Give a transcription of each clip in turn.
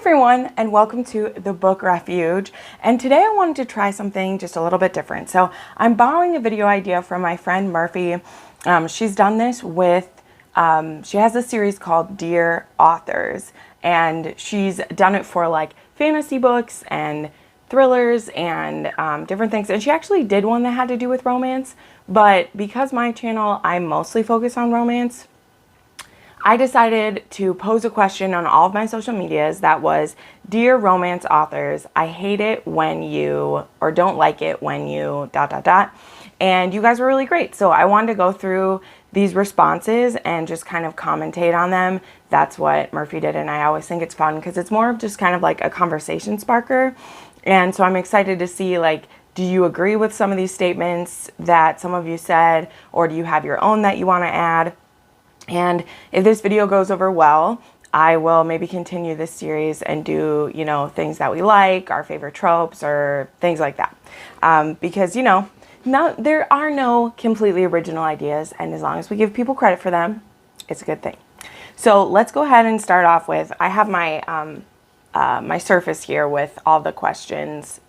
everyone, and welcome to the book Refuge. And today I wanted to try something just a little bit different. So I'm borrowing a video idea from my friend Murphy. She's done this with, she has a series called Dear Authors, and she's done it for like fantasy books and thrillers and different things. And she actually did one that had to do with romance, but because my channel, I mostly focus on romance, I decided to pose a question on all of my social medias that was, Dear romance authors, I hate it when you, or don't like it when you, ... And you guys were really great. So I wanted to go through these responses and just kind of commentate on them. That's what Murphy did, and I always think it's fun because it's more of just kind of like a conversation sparker. And so I'm excited to see, like, do you agree with some of these statements that some of you said, or do you have your own that you want to add? And if this video goes over well, I will maybe continue this series and do, you know, things that we like, our favorite tropes, or things like that. Because, you know, there are no completely original ideas, and as long as we give people credit for them, it's a good thing. So let's go ahead and start off with, I have my, my Surface here with all the questions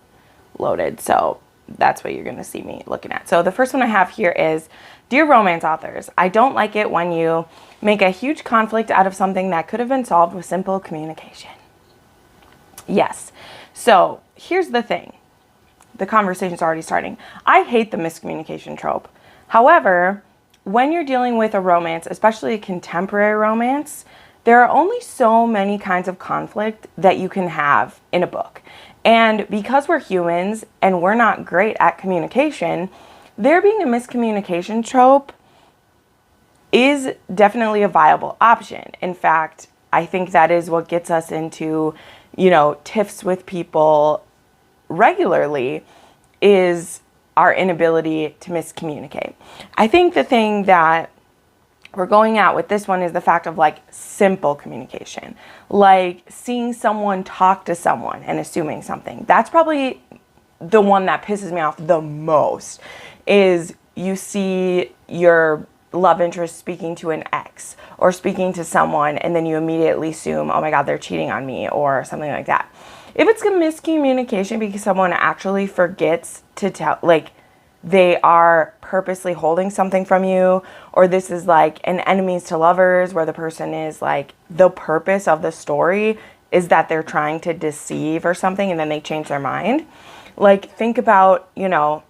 loaded. So that's what you're going to see me looking at. So the first one I have here is, Dear romance authors, I don't like it when you make a huge conflict out of something that could have been solved with simple communication. Yes. So here's the thing. The conversation's already starting. I hate the miscommunication trope. However, when you're dealing with a romance, especially a contemporary romance, there are only so many kinds of conflict that you can have in a book. And because we're humans and we're not great at communication, there being a miscommunication trope is definitely a viable option. In fact, I think that is what gets us into, you know, tiffs with people regularly, is our inability to miscommunicate. I think the thing that we're going at with this one is the fact of like simple communication, like seeing someone talk to someone and assuming something. That's probably the one that pisses me off the most, is you see your love interest speaking to an ex or speaking to someone, and then you immediately assume, oh my God, they're cheating on me, or something like that. If it's a miscommunication because someone actually forgets to tell, like they are purposely holding something from you, or this is like an enemies to lovers where the person is like, the purpose of the story is that they're trying to deceive or something, and then they change their mind. Like, think about, you know,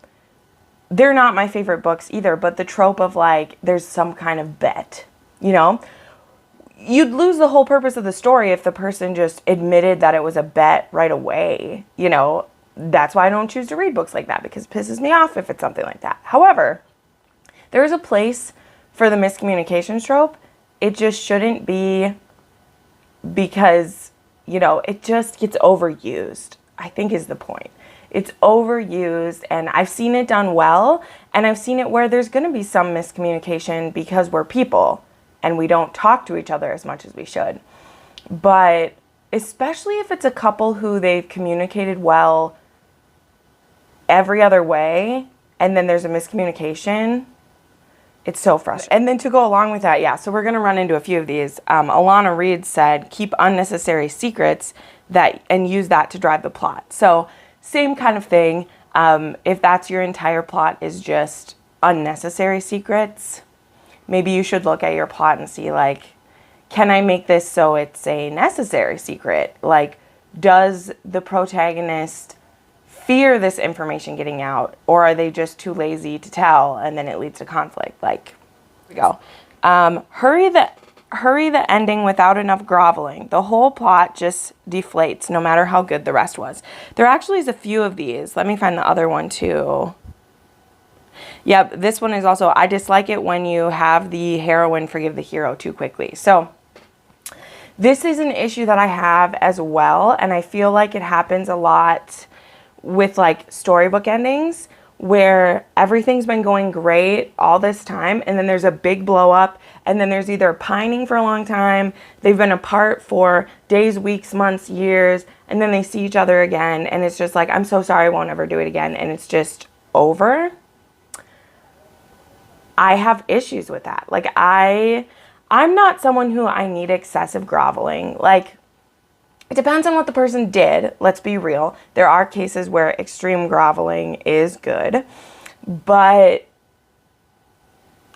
they're not my favorite books either, but the trope of like, there's some kind of bet, you know? You'd lose the whole purpose of the story if the person just admitted that it was a bet right away, you know? That's why I don't choose to read books like that, because it pisses me off if it's something like that. However, there is a place for the miscommunication trope. It just shouldn't be, because, you know, it just gets overused, I think is the point. It's overused, and I've seen it done well, and I've seen it where there's going to be some miscommunication because we're people and we don't talk to each other as much as we should. But especially if it's a couple who they've communicated well every other way, and then there's a miscommunication, it's so frustrating. And then to go along with that, yeah, so we're going to run into a few of these. Alana Reed said, keep unnecessary secrets and use that to drive the plot. So same kind of thing. If that's your entire plot is just unnecessary secrets, maybe you should look at your plot and see, like, can I make this so it's a necessary secret? Like, does the protagonist fear this information getting out, or are they just too lazy to tell and then it leads to conflict? Like, here we go. Hurry the ending without enough groveling. The whole plot just deflates no matter how good the rest was. There actually is a few of these. Let me find the other one too. Yep, this one is also, I dislike it when you have the heroine forgive the hero too quickly. So this is an issue that I have as well, and I feel like it happens a lot with like storybook endings, where everything's been going great all this time, and then there's a big blow up, and then there's either pining for a long time, they've been apart for days, weeks, months, years, and then they see each other again, and it's just like, I'm so sorry, I won't ever do it again, and it's just over. I have issues with that. Like, I'm not someone who I need excessive groveling. Like, It depends on what the person did. Let's be real. There are cases where extreme groveling is good, but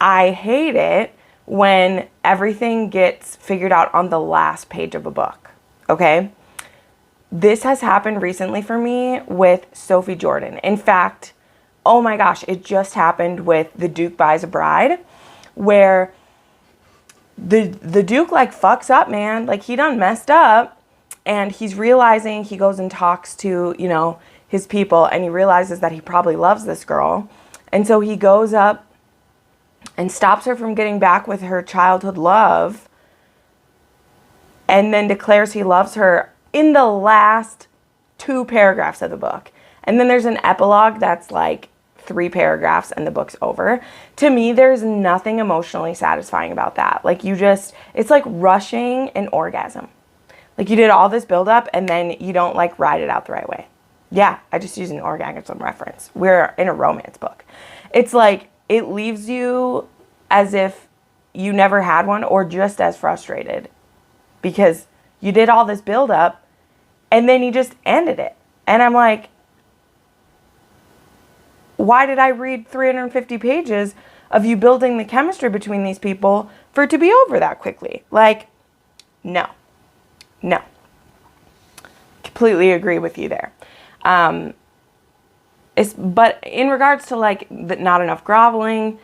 I hate it when everything gets figured out on the last page of a book, okay? This has happened recently for me with Sophie Jordan. In fact, oh my gosh, it just happened with The Duke Buys a Bride, where the Duke like fucks up, man. Like he done messed up, and he's realizing, he goes and talks to, you know, his people, and he realizes that he probably loves this girl. And so he goes up and stops her from getting back with her childhood love, and then declares he loves her in the last 2 paragraphs of the book. And then there's an epilogue that's like 3 paragraphs and the book's over. To me, there's nothing emotionally satisfying about that. Like it's like rushing an orgasm. Like you did all this buildup and then you don't like ride it out the right way. Yeah, I just used an orgasm reference. We're in a romance book. It's like, it leaves you as if you never had one, or just as frustrated because you did all this buildup and then you just ended it. And I'm like, why did I read 350 pages of you building the chemistry between these people for it to be over that quickly? Like, no. Completely agree with you there. But in regards to like not enough groveling,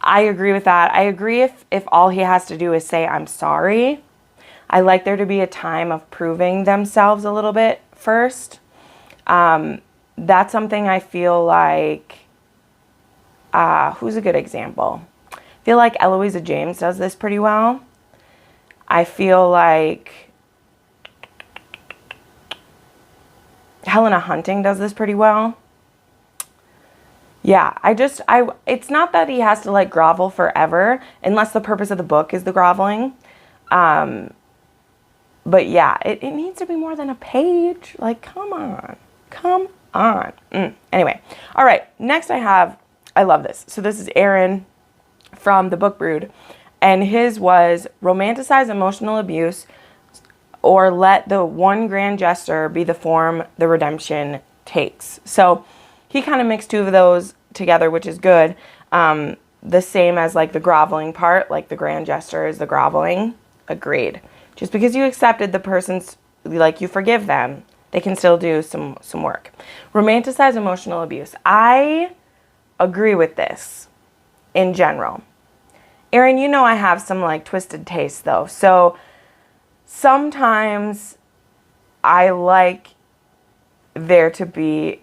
I agree with that. I agree if all he has to do is say, I'm sorry. I like there to be a time of proving themselves a little bit first. That's something I feel like, who's a good example? I feel like Eloisa James does this pretty well. I feel like Helena Hunting does this pretty well. Yeah, it's not that he has to like grovel forever, unless the purpose of the book is the groveling. But yeah, it needs to be more than a page. Like, come on. Anyway, all right, next I love this. So this is Aaron from the Book Brood, and his was romanticize emotional abuse or let the one grand gesture be the form the redemption takes. So he kind of mixed 2 of those together, which is good. The same as like the groveling part, like the grand gesture is the groveling. Agreed. Just because you accepted the person's, like you forgive them, they can still do some work. Romanticize emotional abuse. I agree with this in general. Erin, you know I have some like twisted tastes though. So sometimes I like there to be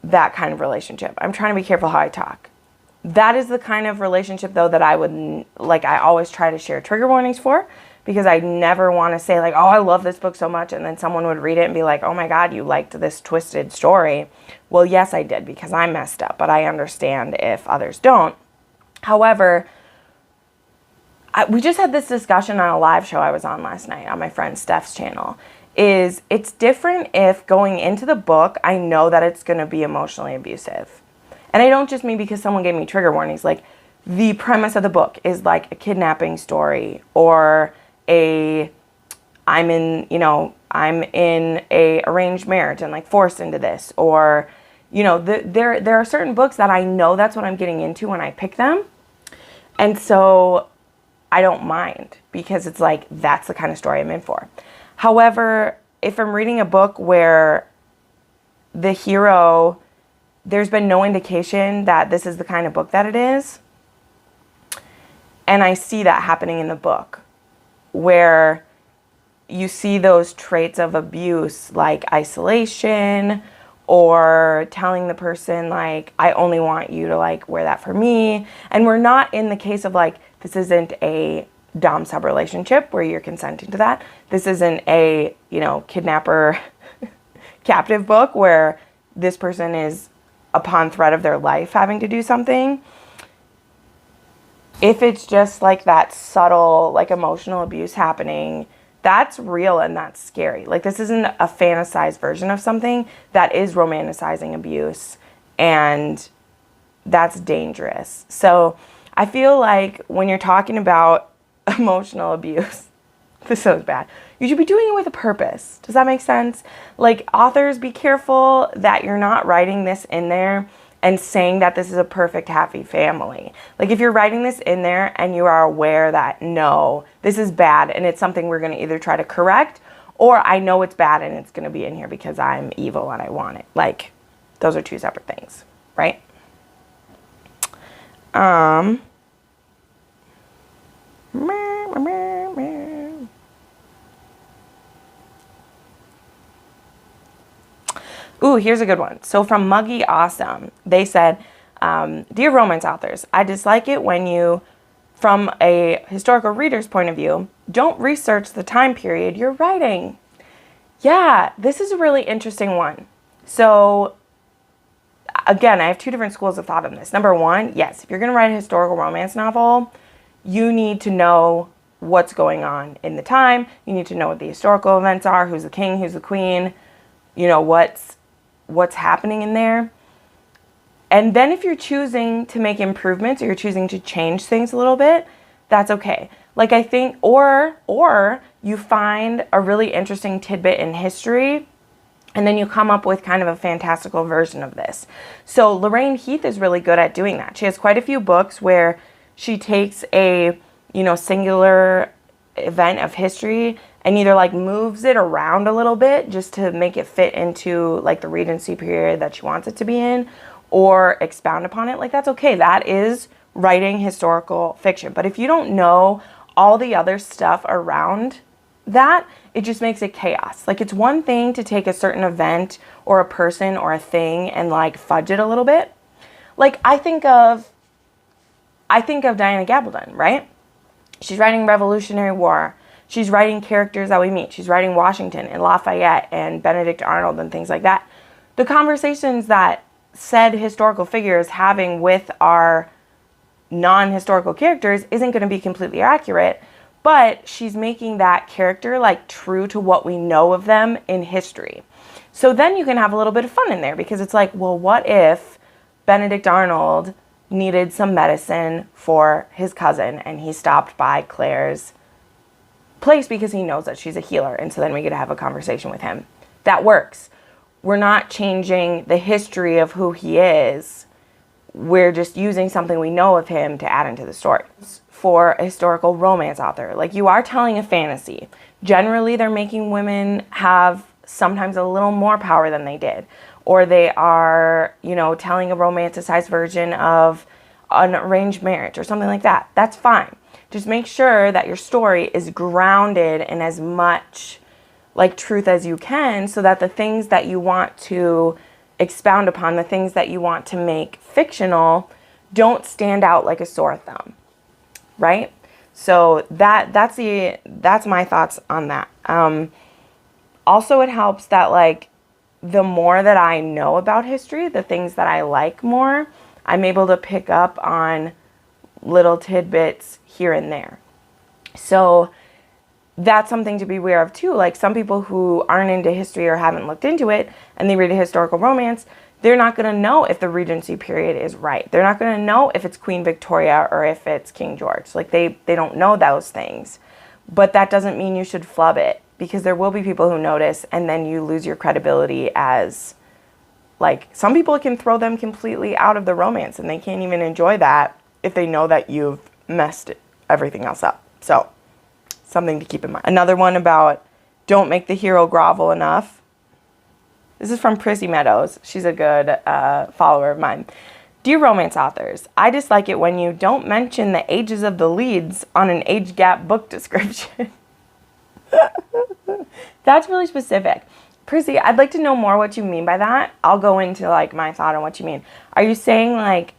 that kind of relationship. I'm trying to be careful how I talk. That is the kind of relationship though that I would like, I always try to share trigger warnings for, because I never want to say like, oh, I love this book so much, and then someone would read it and be like, oh my God, you liked this twisted story. Well, yes, I did, because I messed up, but I understand if others don't. However, we just had this discussion on a live show I was on last night on my friend Steph's channel. It's different if going into the book, I know that it's going to be emotionally abusive. And I don't just mean because someone gave me trigger warnings. Like, the premise of the book is like a kidnapping story, or I'm in a arranged marriage and like forced into this, or, you know, there are certain books that I know that's what I'm getting into when I pick them. And so I don't mind, because it's like, that's the kind of story I'm in for. However, if I'm reading a book where the hero, there's been no indication that this is the kind of book that it is, and I see that happening in the book, where you see those traits of abuse, like isolation, or telling the person like, I only want you to like wear that for me. And we're not in the case of like, this isn't a dom sub relationship where you're consenting to that. This isn't a, you know, kidnapper captive book where this person is upon threat of their life having to do something. If it's just like that subtle, like emotional abuse happening, that's real and that's scary. Like, this isn't a fantasized version of something. That is romanticizing abuse, and that's dangerous. So I feel like when you're talking about emotional abuse, this sounds bad. You should be doing it with a purpose. Does that make sense? Like, authors, be careful that you're not writing this in there and saying that this is a perfect happy family. Like, if you're writing this in there and you are aware that, no, this is bad and it's something we're going to either try to correct, or I know it's bad and it's going to be in here because I'm evil and I want it. Like, those are two separate things, right? Ooh, here's a good one. So from Muggy Awesome, they said, dear romance authors, I dislike it when you, from a historical reader's point of view, don't research the time period you're writing. Yeah, this is a really interesting one. So again, I have two different schools of thought on this. Number one, yes, if you're going to write a historical romance novel, you need to know what's going on in the time. You need to know what the historical events are, who's the king, who's the queen, you know, what's happening in there. And then if you're choosing to make improvements or you're choosing to change things a little bit, that's okay. Like, I think, or you find a really interesting tidbit in history and then you come up with kind of a fantastical version of this. So Lorraine Heath is really good at doing that. She has quite a few books where she takes a, you know, singular event of history and either like moves it around a little bit just to make it fit into like the Regency period that she wants it to be in, or expound upon it. Like, that's okay. That is writing historical fiction. But if you don't know all the other stuff around that, it just makes it chaos. Like, it's one thing to take a certain event or a person or a thing and like fudge it a little bit. Like, I think of Diana Gabaldon, right? She's writing Revolutionary War. She's writing characters that we meet. She's writing Washington and Lafayette and Benedict Arnold and things like that. The conversations that said historical figures having with our non-historical characters isn't going to be completely accurate, but she's making that character like true to what we know of them in history. So then you can have a little bit of fun in there, because it's like, well, what if Benedict Arnold needed some medicine for his cousin and he stopped by Claire's place because he knows that she's a healer, and so then we get to have a conversation with him. That works. We're not changing the history of who he is. We're just using something we know of him to add into the story. For a historical romance author, like, you are telling a fantasy. Generally, they're making women have sometimes a little more power than they did, or they are, you know, telling a romanticized version of an arranged marriage or something like that. That's fine. Just make sure that your story is grounded in as much like truth as you can, so that the things that you want to expound upon, the things that you want to make fictional, don't stand out like a sore thumb, right? So that's my thoughts on that. Also, it helps that, like, the more that I know about history, the things that I like more, I'm able to pick up on little tidbits here and there. So that's something to be aware of too. Like, some people who aren't into history or haven't looked into it and they read a historical romance, they're not going to know if the Regency period is right. They're not going to know if it's Queen Victoria or if it's King George. Like, they don't know those things. But that doesn't mean you should flub it, because there will be people who notice, and then you lose your credibility as, like, some people can throw them completely out of the romance and they can't even enjoy that if they know that you've messed everything else up. So, something to keep in mind. Another one about don't make the hero grovel enough. This is from Prissy Meadows. She's a good follower of mine. Dear romance authors, I dislike it when you don't mention the ages of the leads on an age gap book description. That's really specific. Prissy, I'd like to know more what you mean by that. I'll go into like my thought on what you mean. Are you saying like,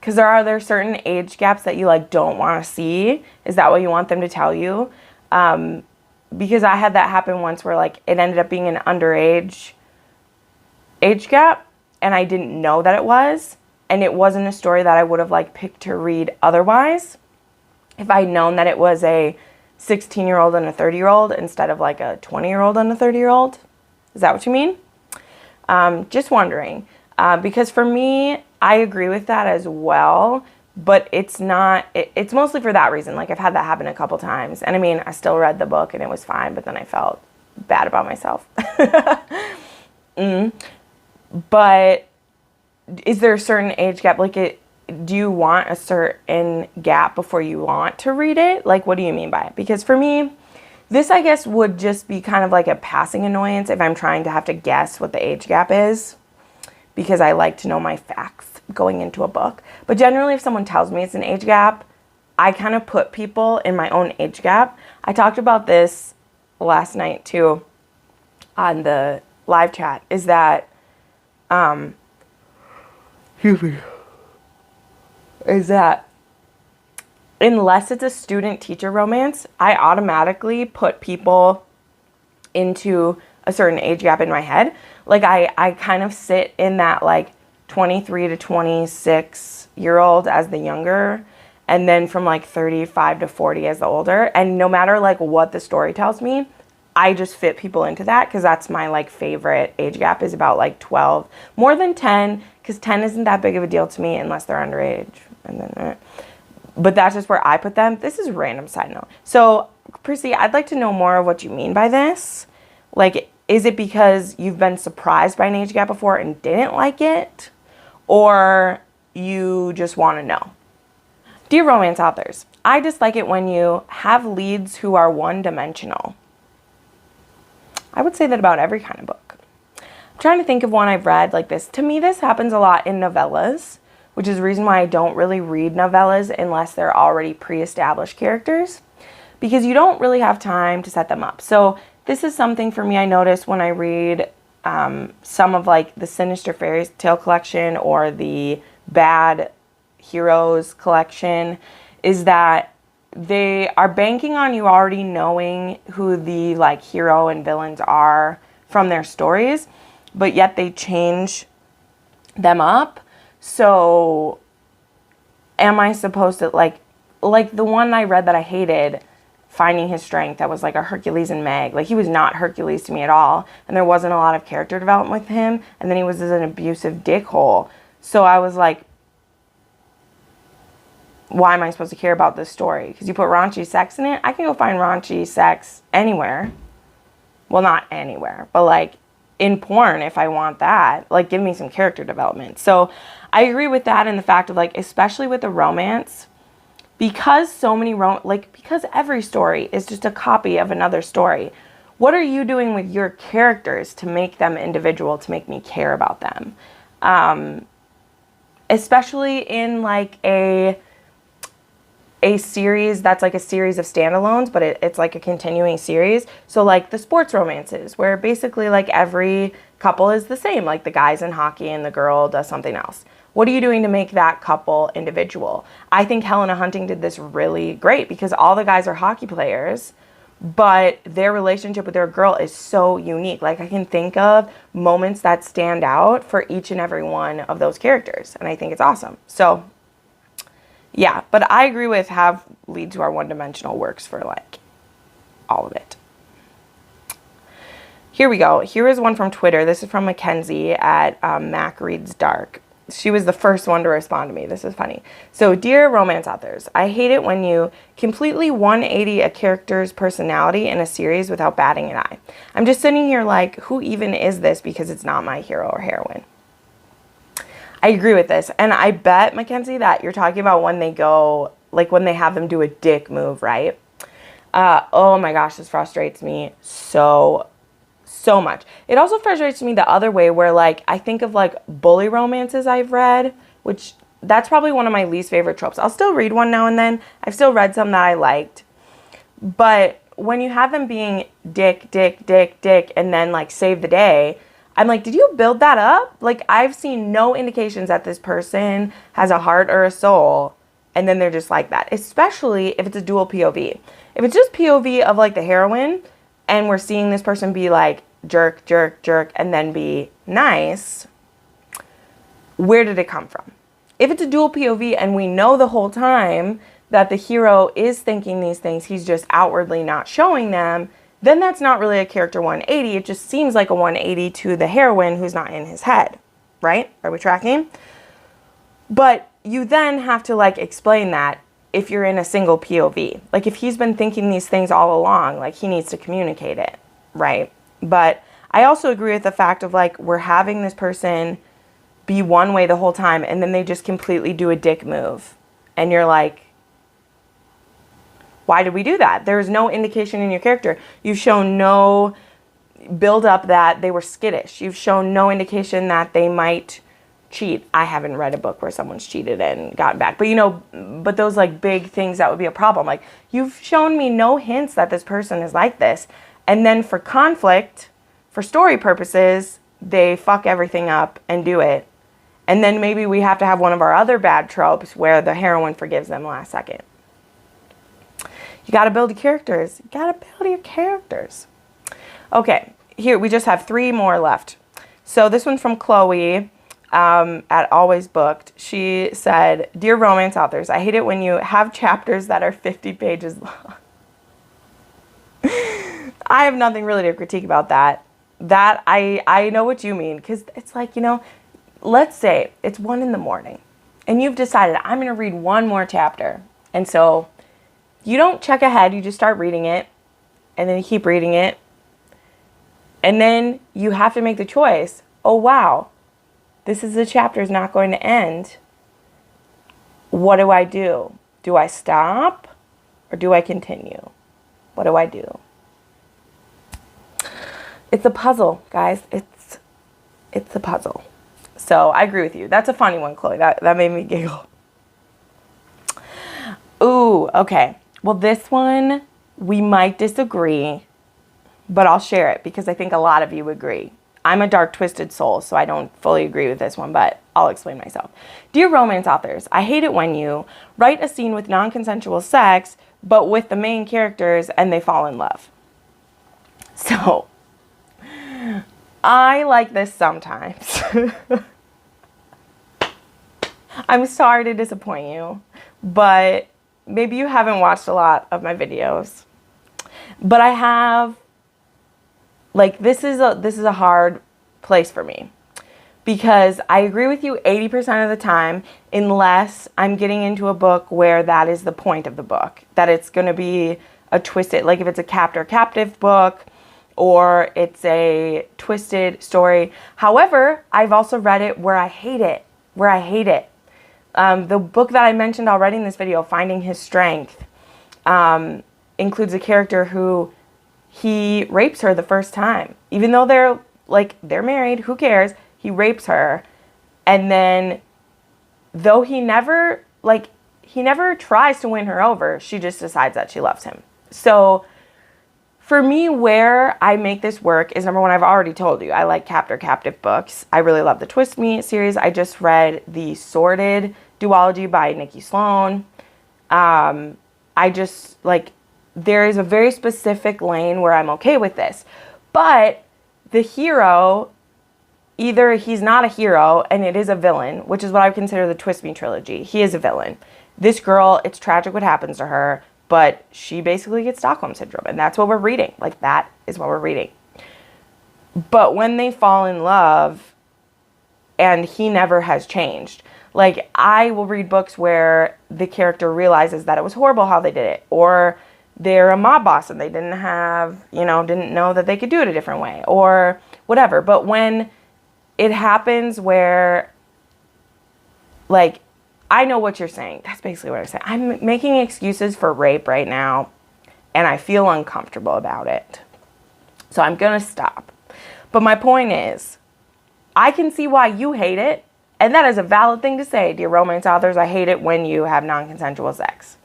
because are there certain age gaps that you like don't want to see? Is that what you want them to tell you? Because I had that happen once where like it ended up being an underage age gap and I didn't know that it was, and it wasn't a story that I would have like picked to read otherwise if I'd known that it was a 16-year-old and a 30-year-old instead of like a 20-year-old and a 30-year-old. Is that what you mean? Just wondering. Because for me, I agree with that as well. but it's not, it's mostly for that reason. Like, I've had that happen a couple times. And I mean, I still read the book and it was fine, but then I felt bad about myself. But is there a certain age gap? Like, do you want a certain gap before you want to read it? Like, what do you mean by it? Because for me, this, I guess, would just be kind of like a passing annoyance if I'm trying to have to guess what the age gap is, because I like to know my facts going into a book. But generally, if someone tells me it's an age gap, I kind of put people in my own age gap. I talked about this last night too on the live chat, is that unless it's a student-teacher romance, I automatically put people into a certain age gap in my head. Like, I kind of sit in that, like, 23 to 26-year-old as the younger, and then from, like, 35 to 40 as the older. And no matter, like, what the story tells me, I just fit people into that, because that's my, like, favorite age gap, is about, like, 12. More than 10, because 10 isn't that big of a deal to me unless they're underage. And then, but that's just where I put them. This is a random side note. So, Prissy, I'd like to know more of what you mean by this. Like, is it because you've been surprised by an age gap before and didn't like it? Or you just want to know? Dear romance authors, I dislike it when you have leads who are one-dimensional. I would say that about every kind of book. I'm trying to think of one I've read like this. To me, this happens a lot in novellas, which is the reason why I don't really read novellas unless they're already pre-established characters, because you don't really have time to set them up. So this is something for me I notice when I read some of, like, the Sinister Fairy Tale collection or the Bad Heroes collection, is that they are banking on you already knowing who the, like, hero and villains are from their stories, but yet they change them up. So am I supposed to, like the one I read that I hated, Finding His Strength, that was like a Hercules and Meg. Like, he was not Hercules to me at all, and there wasn't a lot of character development with him, and then he was an abusive dickhole. So I was like, why am I supposed to care about this story? Because you put raunchy sex in it? I can go find raunchy sex anywhere. Well, not anywhere, but, like, in porn if I want that. Like, give me some character development. So I agree with that, and the fact of, like, especially with the romance, because so many because every story is just a copy of another story. What are you doing with your characters to make them individual, to make me care about them? Especially in, like, a series that's like a series of standalones, but it's like a continuing series. So, like, the sports romances, where basically, like, every couple is the same. Like, the guy's in hockey and the girl does something else. What are you doing to make that couple individual? I think Helena Hunting did this really great, because all the guys are hockey players, but their relationship with their girl is so unique. Like, I can think of moments that stand out for each and every one of those characters, and I think it's awesome. So, yeah, but I agree with have leads who are one-dimensional works for, like, all of it. Here we go. Here is one from Twitter. This is from Mackenzie at Mac Reads Dark. She was the first one to respond to me. This is funny. So, dear romance authors, I hate it when you completely 180 a character's personality in a series without batting an eye. I'm just sitting here like, who even is this, because it's not my hero or heroine? I agree with this. And I bet, Mackenzie, that you're talking about when they go, like, when they have them do a dick move, right? Oh my gosh, this frustrates me so much. It also frustrates me the other way, where, like, I think of, like, bully romances I've read, which that's probably one of my least favorite tropes. I'll still read one now and then. I've still read some that I liked. But when you have them being dick, and then, like, save the day, I'm like, did you build that up? Like, I've seen no indications that this person has a heart or a soul, and then they're just like that. Especially if it's a dual POV. If it's just POV of, like, the heroine, and we're seeing this person be like jerk, and then be nice, where did it come from? If it's a dual POV and we know the whole time that the hero is thinking these things, he's just outwardly not showing them, then that's not really a character 180. It just seems like a 180 to the heroine who's not in his head, right? Are we tracking? But you then have to like explain that if you're in a single POV. Like if he's been thinking these things all along, like he needs to communicate it, right? But I also agree with the fact of like we're having this person be one way the whole time and then they just completely do a dick move. And you're like, why did we do that? There's no indication in your character. You've shown no build up that they were skittish. You've shown no indication that they might cheat. I haven't read a book where someone's cheated and gotten back. But, you know, but those like big things that would be a problem. Like you've shown me no hints that this person is like this. And then for conflict, for story purposes, they fuck everything up and do it. And then maybe we have to have one of our other bad tropes where the heroine forgives them last second. You got to build your characters. You got to build your characters. Okay, here we just have 3 more left. So this one's from Chloe at Always Booked. She said, "Dear romance authors, I hate it when you have chapters that are 50 pages long." I have nothing really to critique about that. That I know what you mean, because it's like, you know, let's say it's 1 a.m. and you've decided I'm going to read one more chapter. And so you don't check ahead, you just start reading it and then you keep reading it. And then you have to make the choice. Oh, wow, the chapter is not going to end. What do I do? Do I stop or do I continue? What do I do? It's a puzzle, guys. It's a puzzle. So I agree with you. That's a funny one, Chloe. That made me giggle. Ooh, okay. Well, this one, we might disagree, but I'll share it because I think a lot of you agree. I'm a dark, twisted soul, so I don't fully agree with this one, but I'll explain myself. Dear romance authors, I hate it when you write a scene with non-consensual sex, but with the main characters and they fall in love. So, I like this sometimes. I'm sorry to disappoint you, but maybe you haven't watched a lot of my videos. But I have, like, this is a hard place for me because I agree with you 80% of the time, unless I'm getting into a book where that is the point of the book, that it's going to be a twisted, like if it's a captor-captive book or it's a twisted story. However, I've also read it where I hate it, The book that I mentioned already in this video, Finding His Strength, includes a character who he rapes her the first time. Even though they're married, who cares? He rapes her. And then though he never tries to win her over, she just decides that she loves him. So for me, where I make this work is, number one, I've already told you, I like captor-captive books. I really love the Twist Me series. I just read the Sorted duology by Nikki Sloan. I just, there is a very specific lane where I'm okay with this. But the hero, either he's not a hero and it is a villain, which is what I would consider the Twist Me trilogy. He is a villain. This girl, it's tragic what happens to her, but she basically gets Stockholm Syndrome, and that's what we're reading. That is what we're reading. But when they fall in love, and he never has changed, I will read books where the character realizes that it was horrible how they did it, or they're a mob boss and they didn't know that they could do it a different way, or whatever. But when it happens where, I know what you're saying. That's basically what I'm saying. I'm making excuses for rape right now, and I feel uncomfortable about it. So I'm going to stop. But my point is, I can see why you hate it, and that is a valid thing to say, dear romance authors. I hate it when you have non-consensual sex.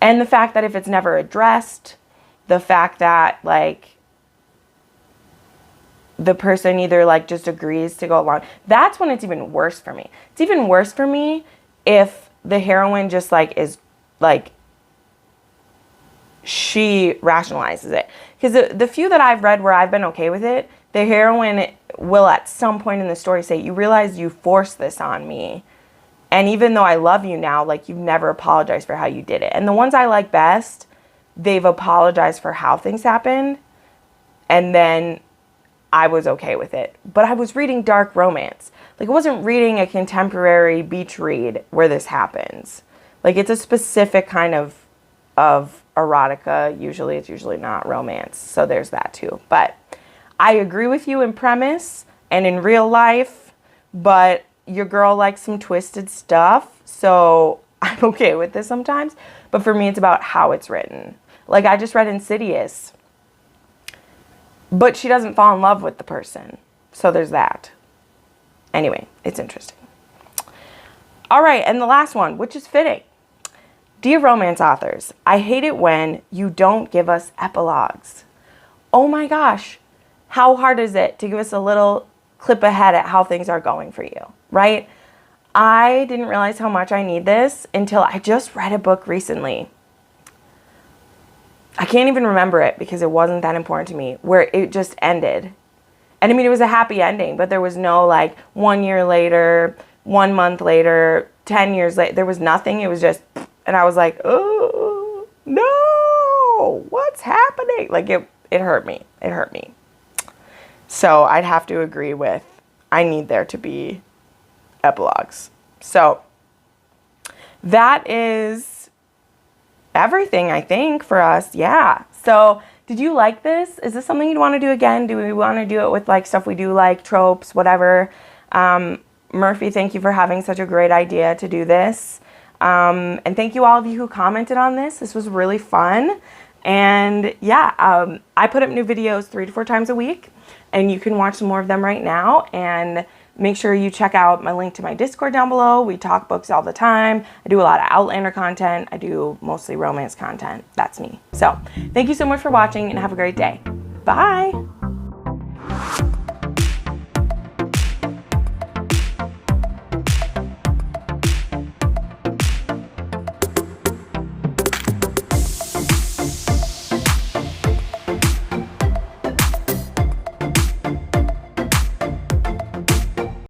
And the fact that if it's never addressed, the fact that, the person either, just agrees to go along, that's when it's even worse for me. It's even worse for me if the heroine just is she rationalizes it. Because the few that I've read where I've been okay with it, the heroine will at some point in the story say, you realize you forced this on me. And even though I love you now, you've never apologized for how you did it. And the ones I like best, they've apologized for how things happened. And then I was okay with it. But I was reading dark romance. Like, I wasn't reading a contemporary beach read where this happens. Like, it's a specific kind of erotica. Usually, it's usually not romance. So there's that too. But I agree with you in premise and in real life, but your girl likes some twisted stuff. So I'm okay with this sometimes. But for me, it's about how it's written. Like, I just read Insidious, but she doesn't fall in love with the person. So there's that. Anyway, it's interesting. All right, and the last one, which is fitting. Dear romance authors, I hate it when you don't give us epilogues. Oh my gosh, how hard is it to give us a little clip ahead at how things are going for you, right? I didn't realize how much I need this until I just read a book recently. I can't even remember it because it wasn't that important to me, where it just ended. And I mean, it was a happy ending, but there was no like 1 year later, 1 month later, 10 years later. There was nothing. It was just, and I was like, oh, no, what's happening? Like it hurt me. It hurt me. So I'd have to agree with, I need there to be epilogues. So that is everything, I think, for us. Yeah. So did you like this? Is this something you'd want to do again? Do we want to do it with like stuff we do, like tropes, whatever? Murphy, thank you for having such a great idea to do this. And thank you all of you who commented on this. This was really fun. And yeah, I put up new videos 3 to 4 times a week, and you can watch some more of them right now. And make sure you check out my link to my Discord down below. We talk books all the time. I do a lot of Outlander content. I do mostly romance content. That's me. So thank you so much for watching, and have a great day. Bye.